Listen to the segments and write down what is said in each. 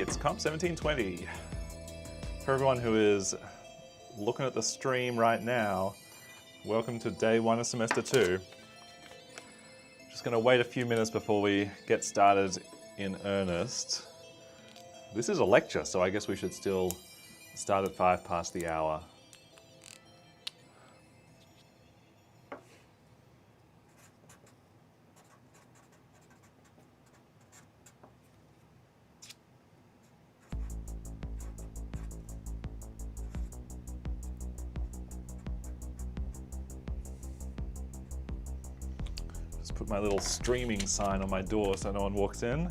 it's Comp 1720. For everyone who is looking at the stream right now, welcome to day 1 of semester 2. Just going to wait a few minutes before we get started in earnest. This is a lecture, so I guess we should still start at 5 past the hour. Just put my little streaming sign on my door so no one walks in.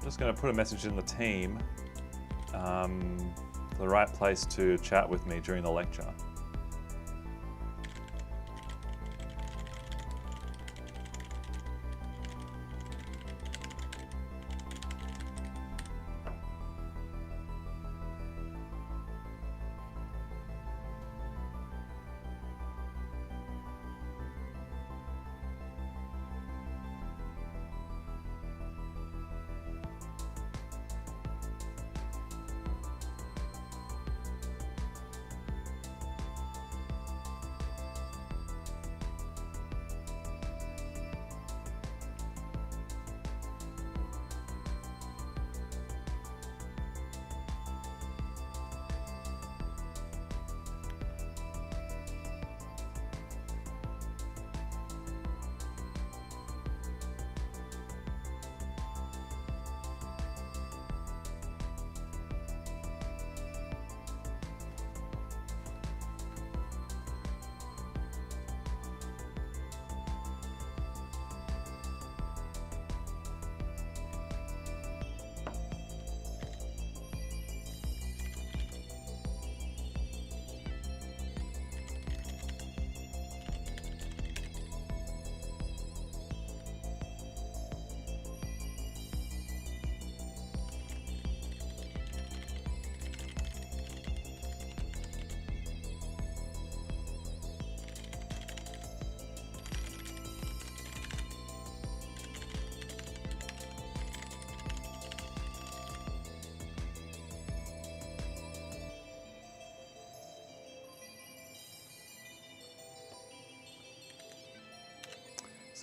Just going to put a message in the team for the right place to chat with me during the lecture.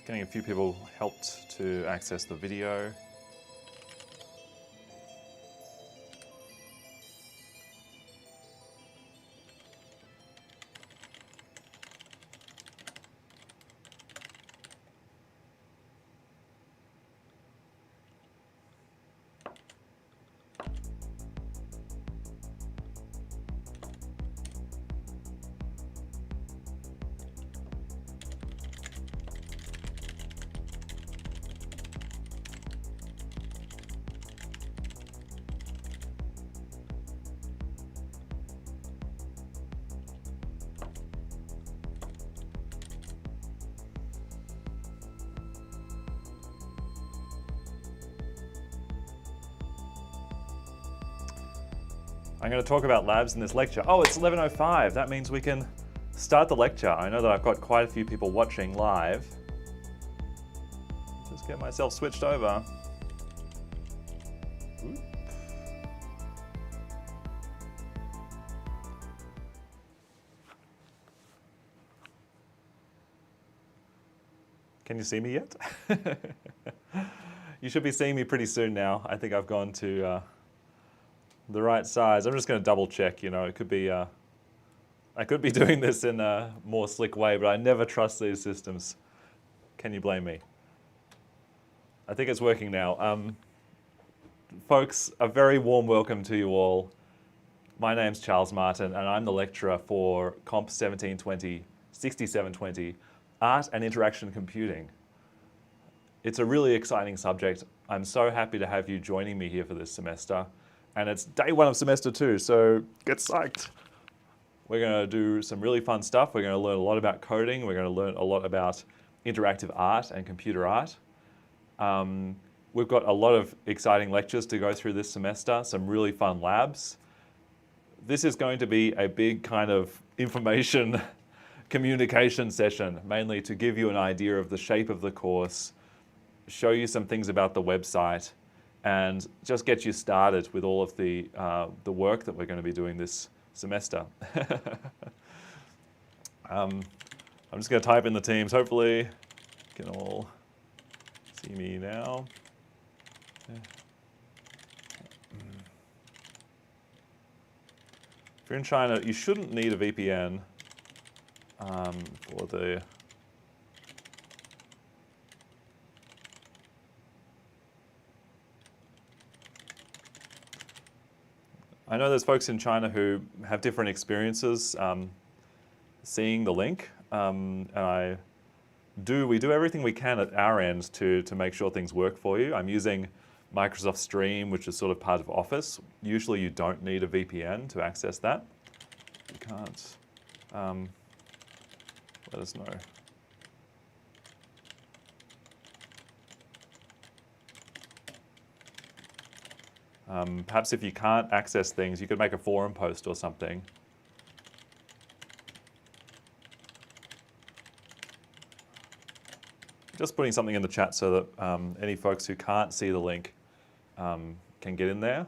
Getting a few people helped to access the video. I'm going to talk about labs in this lecture. Oh, it's 11:05. That means we can start the lecture. I know that I've got quite a few people watching live. Just get myself switched over. Oop. Can you see me yet? You should be seeing me pretty soon now. I think I've gone to the right size. I'm just going to double check, you know, it could be, I could be doing this in a more slick way, but I never trust these systems. Can you blame me? I think it's working now. Folks, a very warm welcome to you all. My name's Charles Martin, and I'm the lecturer for Comp 1720, 6720, Art and Interaction Computing. It's a really exciting subject. I'm so happy to have you joining me here for this semester. And it's day one of semester 2, so get psyched. We're going to do some really fun stuff. We're going to learn a lot about coding. We're going to learn a lot about interactive art and computer art. We've got a lot of exciting lectures to go through this semester, some really fun labs. This is going to be a big kind of information communication session, mainly to give you an idea of the shape of the course, show you some things about the website, and just get you started with all of the work that we're going to be doing this semester. I'm just going to type in the teams. Hopefully you can all see me now. If you're in China, you shouldn't need a VPN for the... I know there's folks in China who have different experiences seeing the link, and we do everything we can at our end to make sure things work for you. I'm using Microsoft Stream, which is sort of part of Office. Usually you don't need a VPN to access that. You can't. Let us know. Perhaps if you can't access things, you could make a forum post or something. Just putting something in the chat so that any folks who can't see the link can get in there.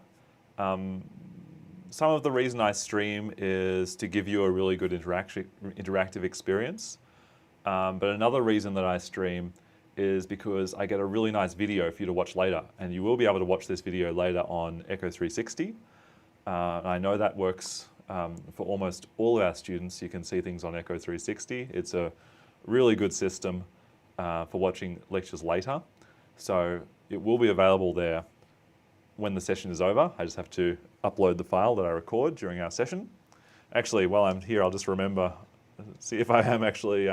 Some of the reason I stream is to give you a really good interactive experience. But another reason that I stream is because I get a really nice video for you to watch later. And you will be able to watch this video later on Echo 360. I know that works for almost all of our students. You can see things on Echo 360. It's a really good system for watching lectures later. So it will be available there when the session is over. I just have to upload the file that I record during our session. Actually, while I'm here, I'll just see if I am actually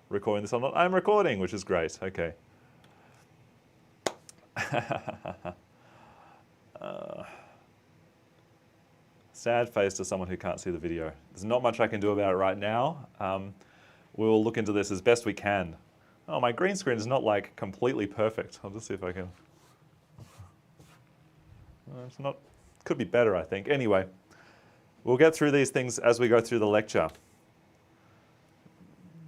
recording this or not. I'm recording, which is great. Okay. Sad face to someone who can't see the video. There's not much I can do about it right now. We'll look into this as best we can. Oh, my green screen is not like completely perfect. I'll just see if I can. It's not, could be better, I think. Anyway, we'll get through these things as we go through the lecture.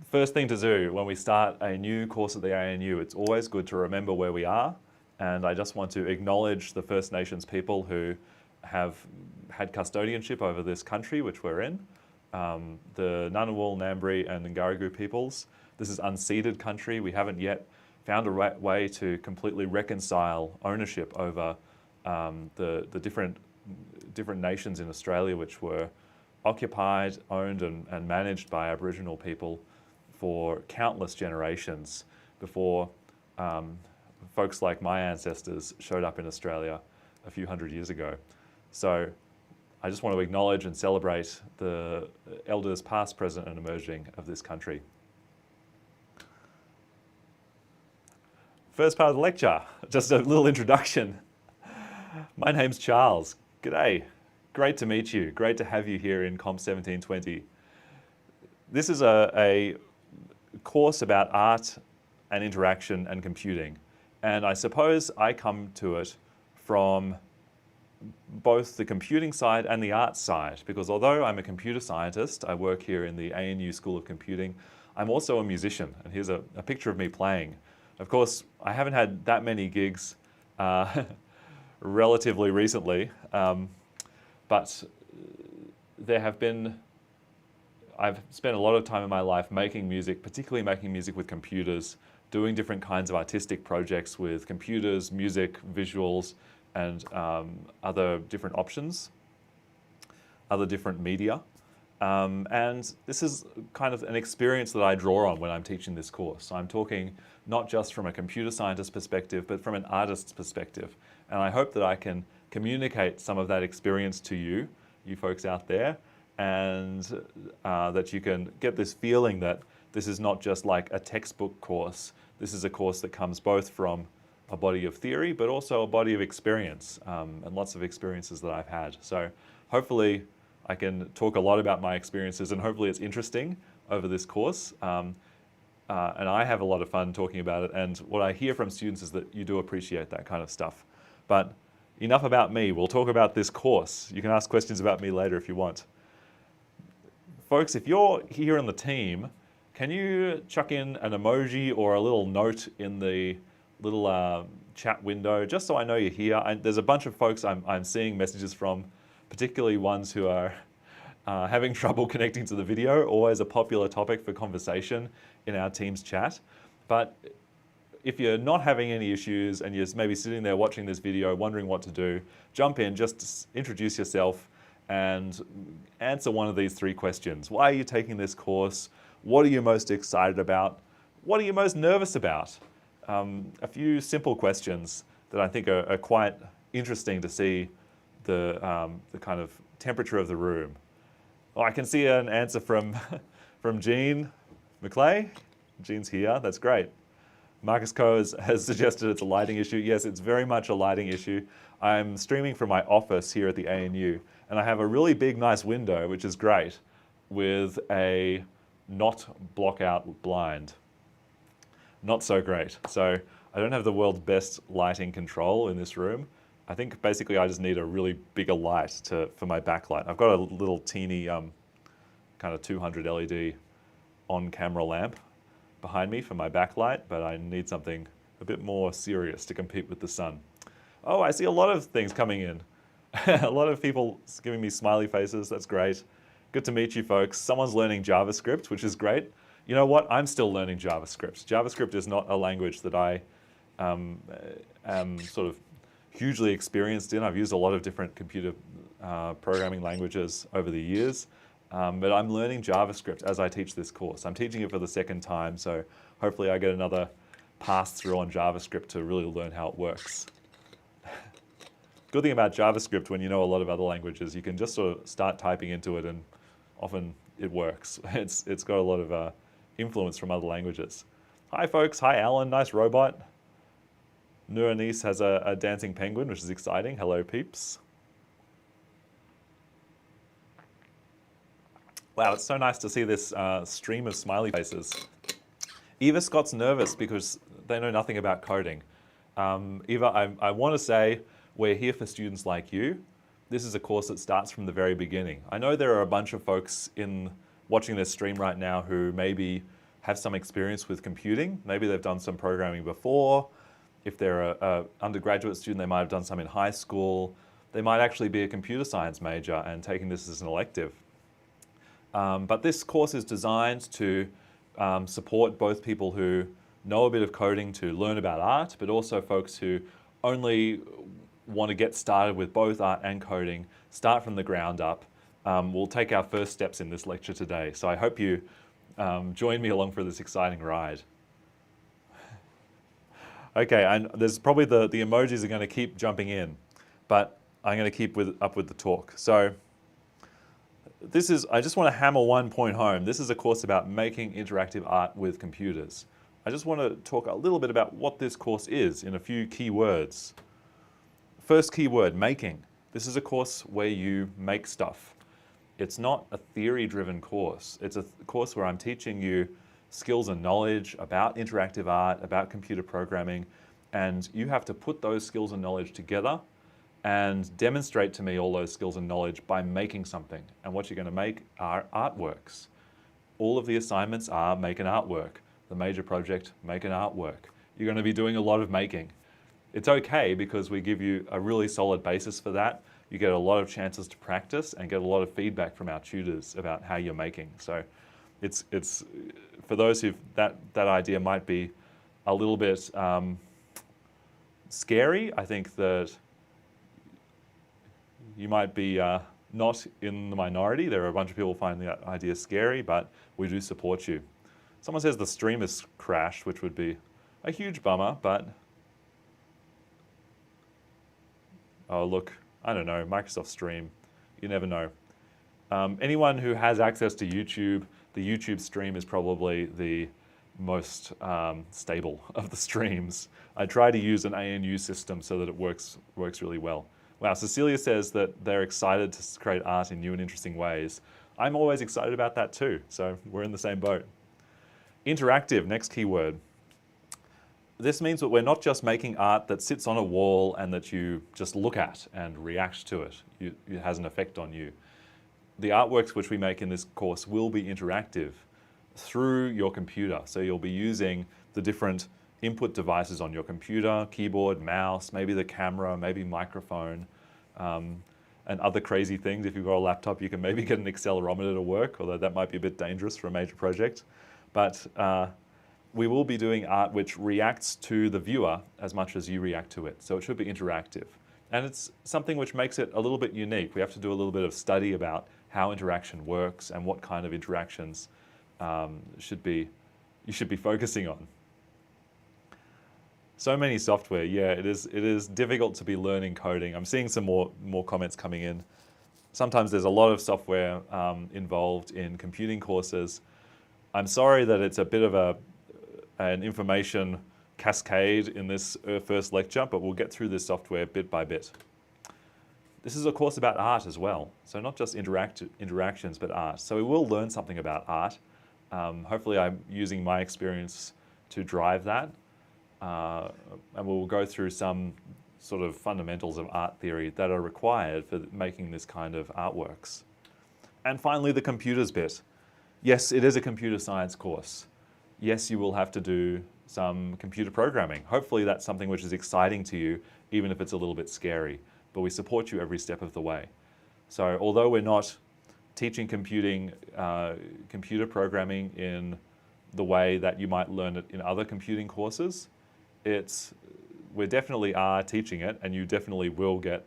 First thing to do when we start a new course at the ANU, it's always good to remember where we are. And I just want to acknowledge the First Nations people who have had custodianship over this country, which we're in. The Ngunnawal, Ngambri, and Ngarigu peoples. This is unceded country. We haven't yet found a way to completely reconcile ownership over the different nations in Australia which were occupied, owned, and managed by Aboriginal people for countless generations before folks like my ancestors showed up in Australia a few hundred years ago. So I just want to acknowledge and celebrate the elders past, present, and emerging of this country. First part of the lecture, just a little introduction. My name's Charles. G'day. Great to meet you. Great to have you here in Comp 1720. This is a course about art and interaction and computing. And I suppose I come to it from both the computing side and the art side, because although I'm a computer scientist, I work here in the ANU School of Computing, I'm also a musician. And here's a picture of me playing. Of course, I haven't had that many gigs relatively recently, but there have been, I've spent a lot of time in my life making music, particularly making music with computers, doing different kinds of artistic projects with computers, music, visuals, and other different options, other different media. And this is kind of an experience that I draw on when I'm teaching this course. So I'm talking not just from a computer scientist perspective, but from an artist's perspective. And I hope that I can communicate some of that experience to you, you folks out there, and that you can get this feeling that this is not just like a textbook course. This is a course that comes both from a body of theory, but also a body of experience, and lots of experiences that I've had. So hopefully I can talk a lot about my experiences, and hopefully it's interesting over this course. And I have a lot of fun talking about it, and what I hear from students is that you do appreciate that kind of stuff. But enough about me. We'll talk about this course. You can ask questions about me later if you want. Folks, if you're here in the team, can you chuck in an emoji or a little note in the little chat window, just so I know you're here? There's a bunch of folks I'm seeing messages from, particularly ones who are having trouble connecting to the video, always a popular topic for conversation in our team's chat. But if you're not having any issues and you're maybe sitting there watching this video wondering what to do, jump in, just introduce yourself and answer one of these 3 questions. Why are you taking this course? What are you most excited about? What are you most nervous about? A few simple questions that I think are quite interesting to see the kind of temperature of the room. Oh, I can see an answer from Jean McClay. Jean's here, that's great. Marcus Coe has suggested it's a lighting issue. Yes, it's very much a lighting issue. I'm streaming from my office here at the ANU, and I have a really big, nice window, which is great, with a not block out blind. Not so great. So I don't have the world's best lighting control in this room. I think basically I just need a really bigger light for my backlight. I've got a little teeny kind of 200 LED on-camera lamp behind me for my backlight, but I need something a bit more serious to compete with the sun. Oh, I see a lot of things coming in. A lot of people giving me smiley faces, that's great. Good to meet you folks. Someone's learning JavaScript, which is great. You know what? I'm still learning JavaScript. JavaScript is not a language that I am sort of hugely experienced in. I've used a lot of different computer programming languages over the years, but I'm learning JavaScript as I teach this course. I'm teaching it for the 2nd time, so hopefully I get another pass through on JavaScript to really learn how it works. Good thing about JavaScript, when you know a lot of other languages, you can just sort of start typing into it and often it works. It's got a lot of influence from other languages. Hi folks, hi Alan, nice robot. Nuranese has a dancing penguin, which is exciting. Hello peeps. Wow, it's so nice to see this stream of smiley faces. Eva Scott's nervous because they know nothing about coding. Eva, I want to say we're here for students like you. This is a course that starts from the very beginning. I know there are a bunch of folks watching this stream right now who maybe have some experience with computing. Maybe they've done some programming before. If they're an undergraduate student, they might have done some in high school. They might actually be a computer science major and taking this as an elective. But this course is designed to support both people who know a bit of coding to learn about art, but also folks who only want to get started with both art and coding, start from the ground up. We'll take our first steps in this lecture today. So I hope you join me along for this exciting ride. Okay, and there's probably the emojis are going to keep jumping in, but I'm going to keep up with the talk. So I just want to hammer one point home. This is a course about making interactive art with computers. I just want to talk a little bit about what this course is in a few key words. First key word, making. This is a course where you make stuff. It's not a theory-driven course. It's a course where I'm teaching you skills and knowledge about interactive art, about computer programming, and you have to put those skills and knowledge together and demonstrate to me all those skills and knowledge by making something. And what you're going to make are artworks. All of the assignments are make an artwork. The major project, make an artwork. You're going to be doing a lot of making. It's okay because we give you a really solid basis for that. You get a lot of chances to practice and get a lot of feedback from our tutors about how you're making. So it's for those who that idea might be a little bit scary. I think that you might be not in the minority. There are a bunch of people finding that idea scary, but we do support you. Someone says the stream has crashed, which would be a huge bummer, but oh look, I don't know, Microsoft Stream, you never know. Anyone who has access to YouTube, the YouTube stream is probably the most stable of the streams. I try to use an ANU system so that it works really well. Wow, Cecilia says that they're excited to create art in new and interesting ways. I'm always excited about that too, so we're in the same boat. Interactive, next keyword. This means that we're not just making art that sits on a wall and that you just look at and react to it. It has an effect on you. The artworks which we make in this course will be interactive through your computer. So you'll be using the different input devices on your computer, keyboard, mouse, maybe the camera, maybe microphone, and other crazy things. If you've got a laptop, you can maybe get an accelerometer to work, although that might be a bit dangerous for a major project. But we will be doing art which reacts to the viewer as much as you react to it. So it should be interactive. And it's something which makes it a little bit unique. We have to do a little bit of study about how interaction works and what kind of interactions you should be focusing on. So many software, yeah, it is difficult to be learning coding. I'm seeing some more comments coming in. Sometimes there's a lot of software involved in computing courses. I'm sorry that it's a bit of an information cascade in this first lecture, but we'll get through this software bit by bit. This is a course about art as well, so not just interactions, but art. So we will learn something about art. Hopefully I'm using my experience to drive that, and we'll go through some sort of fundamentals of art theory that are required for making this kind of artworks. And finally, the computers bit. Yes, it is a computer science course. Yes, you will have to do some computer programming. Hopefully that's something which is exciting to you, even if it's a little bit scary. But we support you every step of the way. So although we're not teaching computer programming in the way that you might learn it in other computing courses, we definitely are teaching it, and you definitely will get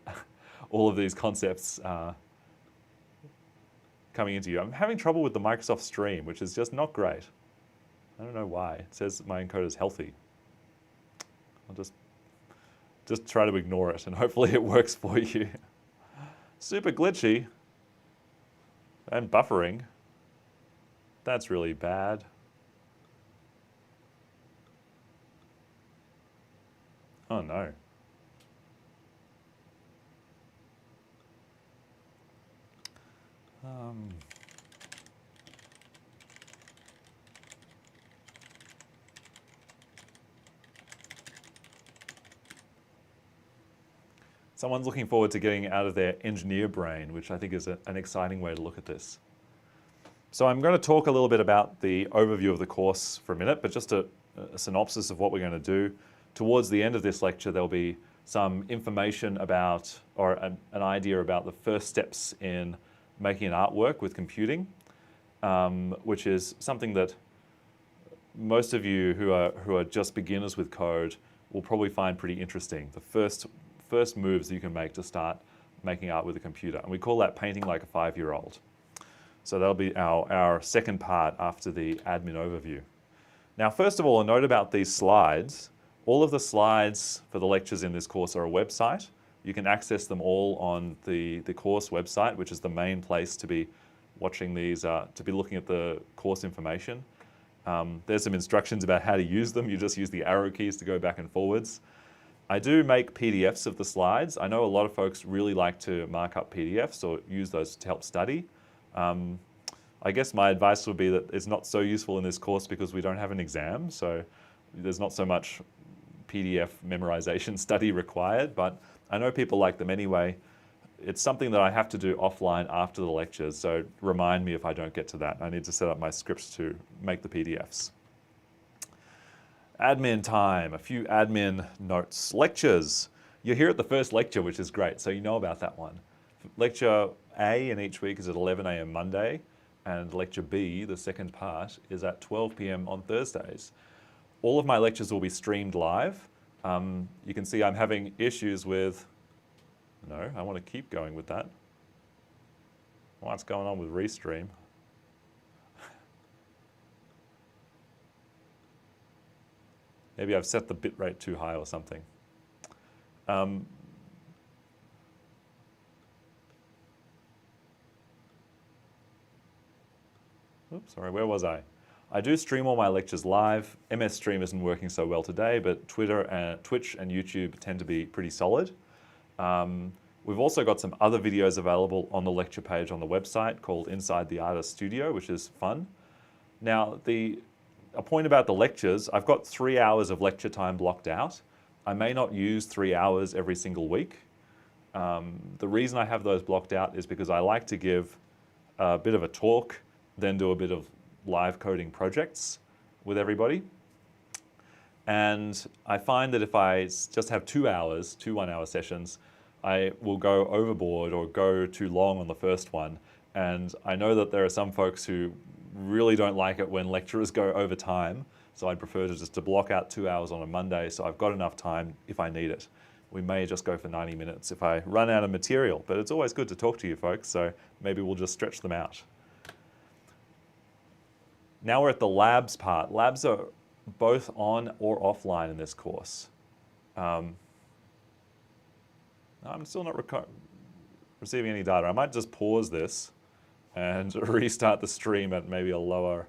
all of these concepts coming into you. I'm having trouble with the Microsoft Stream, which is just not great. I don't know why. It says my encoder is healthy. I'll just try to ignore it, and hopefully it works for you. Super glitchy and buffering. That's really bad. Oh no. Someone's looking forward to getting out of their engineer brain, which I think is an exciting way to look at this. So I'm going to talk a little bit about the overview of the course for a minute, but just a synopsis of what we're going to do. Towards the end of this lecture, there'll be some information about, or an idea about the first steps in making an artwork with computing, which is something that most of you who are just beginners with code will probably find pretty interesting. The first moves you can make to start making art with a computer. And we call that painting like a 5-year-old. So that'll be our second part after the admin overview. Now, first of all, a note about these slides. All of the slides for the lectures in this course are a website. You can access them all on the course website, which is the main place to be watching these, to be looking at the course information. There's some instructions about how to use them. You just use the arrow keys to go back and forwards. I do make PDFs of the slides. I know a lot of folks really like to mark up PDFs or use those to help study. I guess my advice would be that it's not so useful in this course because we don't have an exam, so there's not so much PDF memorization study required, but I know people like them anyway. It's something that I have to do offline after the lectures, so remind me if I don't get to that. I need to set up my scripts to make the PDFs. Admin time, a few admin notes. Lectures. You're here at the first lecture, which is great, so you know about that one. Lecture A in each week is at 11 a.m. Monday, and lecture B, the second part, is at 12 p.m. on Thursdays. All of my lectures will be streamed live. You can see I'm having issues with, no, I want to keep going with that. What's going on with Restream? Maybe I've set the bitrate too high or something. Oops, sorry, where was I? I do stream all my lectures live. MS Stream isn't working so well today, but Twitch and YouTube tend to be pretty solid. We've also got some other videos available on the lecture page on the website called Inside the Artist Studio, which is fun. Now, a point about the lectures, I've got 3 hours of lecture time blocked out. I may not use 3 hours every single week. The reason I have those blocked out is because I like to give a bit of a talk, then do a bit of live coding projects with everybody. And I find that if I just have 2 hours, 2 one-hour sessions, I will go overboard or go too long on the first one. And I know that there are some folks who really don't like it when lecturers go over time. So I'd prefer to block out 2 hours on a Monday so I've got enough time if I need it. We may just go for 90 minutes if I run out of material, but it's always good to talk to you folks, so maybe we'll just stretch them out. Now we're at the labs part. Labs are both on or offline in this course. I'm still not receiving any data. I might just pause this and restart the stream at maybe a lower